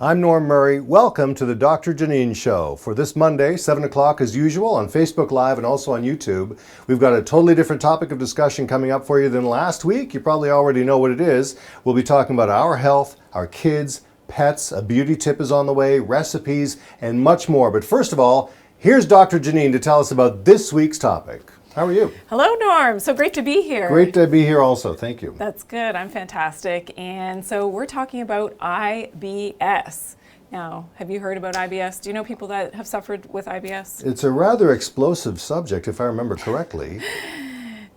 I'm Norm Murray. Welcome to the Dr. Janine Show. For this Monday, 7 o'clock as usual on Facebook Live and also on YouTube. We've got a totally different topic of discussion coming up for you than last week. You probably already know what it is. We'll be talking about our health, our kids, pets, a beauty tip is on the way, recipes, and much more. But first of all, here's Dr. Janine to tell us about this week's topic. How are you? Hello, Norm. So great to be here. Great to be here also. Thank you. That's good. I'm fantastic. And so we're talking about IBS. Now, have you heard about IBS? Do you know people that have suffered with IBS? It's a rather explosive subject, if I remember correctly.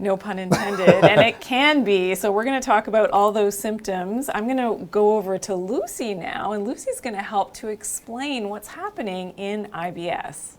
No pun intended, and it can be. So we're going to talk about all those symptoms. I'm going to go over to Lucy now, and Lucy's going to help to explain what's happening in IBS.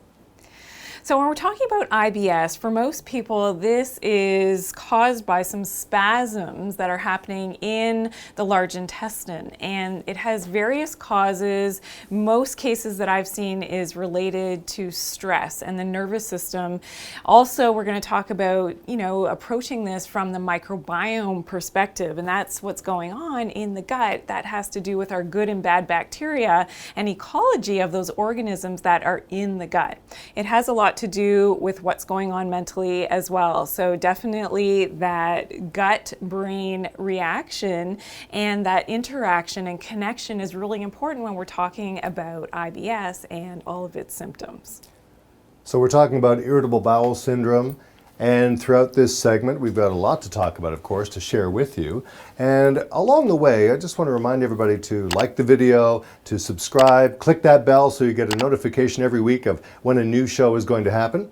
So when we're talking about IBS, for most people, this is caused by some spasms that are happening in the large intestine, and it has various causes. Most cases that I've seen is related to stress and the nervous system. Also, we're going to talk about, approaching this from the microbiome perspective, and that's what's going on in the gut. That has to do with our good and bad bacteria and ecology of those organisms that are in the gut. It has a lot to do with what's going on mentally as well. So definitely that gut-brain reaction and that interaction and connection is really important when we're talking about IBS and all of its symptoms. So we're talking about irritable bowel syndrome. And throughout this segment, we've got a lot to talk about, of course, to share with you. And along the way, I just want to remind everybody to like the video, to subscribe, click that bell so you get a notification every week of when a new show is going to happen.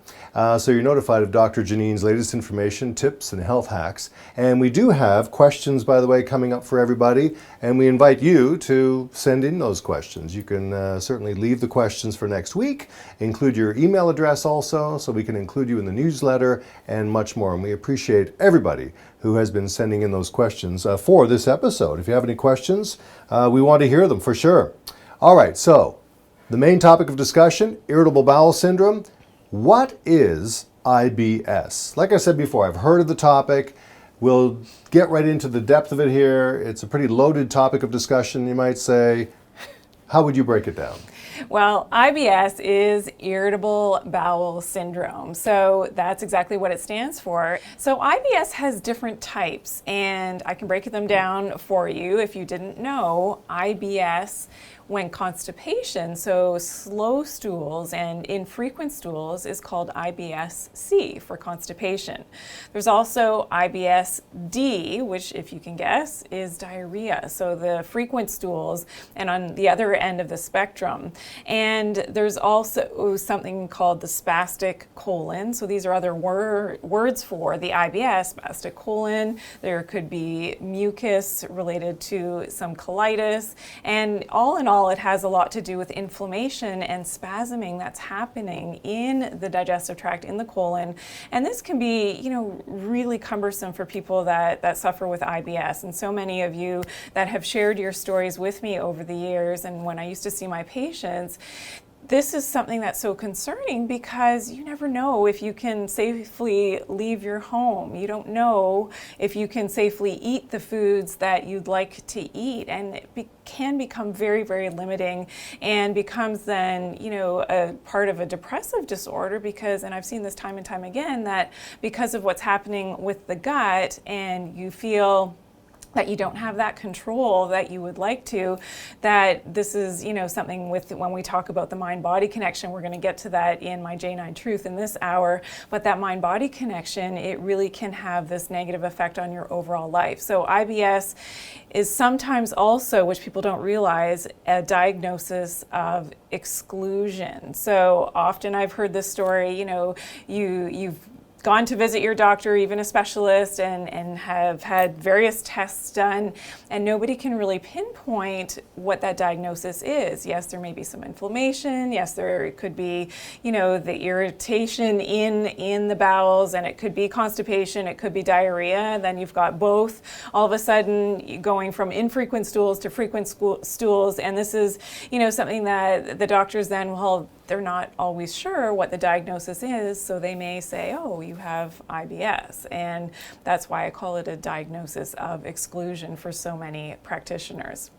So you're notified of Dr. Janine's latest information, tips, and health hacks. And we do have questions, by the way, coming up for everybody. And we invite you to send in those questions. You can certainly leave the questions for next week, include your email address also, so we can include you in the newsletter, and much more. And we appreciate everybody who has been sending in those questions for this episode. If you have any questions, we want to hear them for sure. All right, so the main topic of discussion, irritable bowel syndrome. What is IBS? Like I said before, I've heard of the topic. We'll get right into the depth of it here. It's a pretty loaded topic of discussion, you might say. How would you break it down? Well, IBS is Irritable Bowel Syndrome. So that's exactly what it stands for. So IBS has different types, and I can break them down for you if you didn't know. IBS, when constipation, so slow stools and infrequent stools, is called IBS-C for constipation. There's also IBS-D, which, if you can guess, is diarrhea, so the frequent stools, and on the other end of the spectrum. And there's also something called the spastic colon, so these are other words for the IBS, spastic colon. There could be mucus related to some colitis, and all in all, it has a lot to do with inflammation and spasming that's happening in the digestive tract, in the colon. And this can be, really cumbersome for people that suffer with IBS. And so many of you that have shared your stories with me over the years, and when I used to see my patients, this is something that's so concerning because you never know if you can safely leave your home. You don't know if you can safely eat the foods that you'd like to eat, and it can become very, very limiting and becomes then, a part of a depressive disorder because, and I've seen this time and time again, that because of what's happening with the gut and you feel that you don't have that control that you would like to, that this is, something with, when we talk about the mind-body connection, we're going to get to that in my J9 Truth in this hour, but that mind-body connection, it really can have this negative effect on your overall life. So IBS is sometimes also, which people don't realize, a diagnosis of exclusion. So often I've heard this story, you've gone to visit your doctor, even a specialist, and have had various tests done, and nobody can really pinpoint what that diagnosis is. Yes, there may be some inflammation. Yes, there could be, the irritation in the bowels, and it could be constipation, it could be diarrhea, and then you've got both all of a sudden going from infrequent stools to frequent stools, and this is, something that the doctors then, they're not always sure what the diagnosis is, so they may say, oh, you have IBS. And that's why I call it a diagnosis of exclusion for so many practitioners.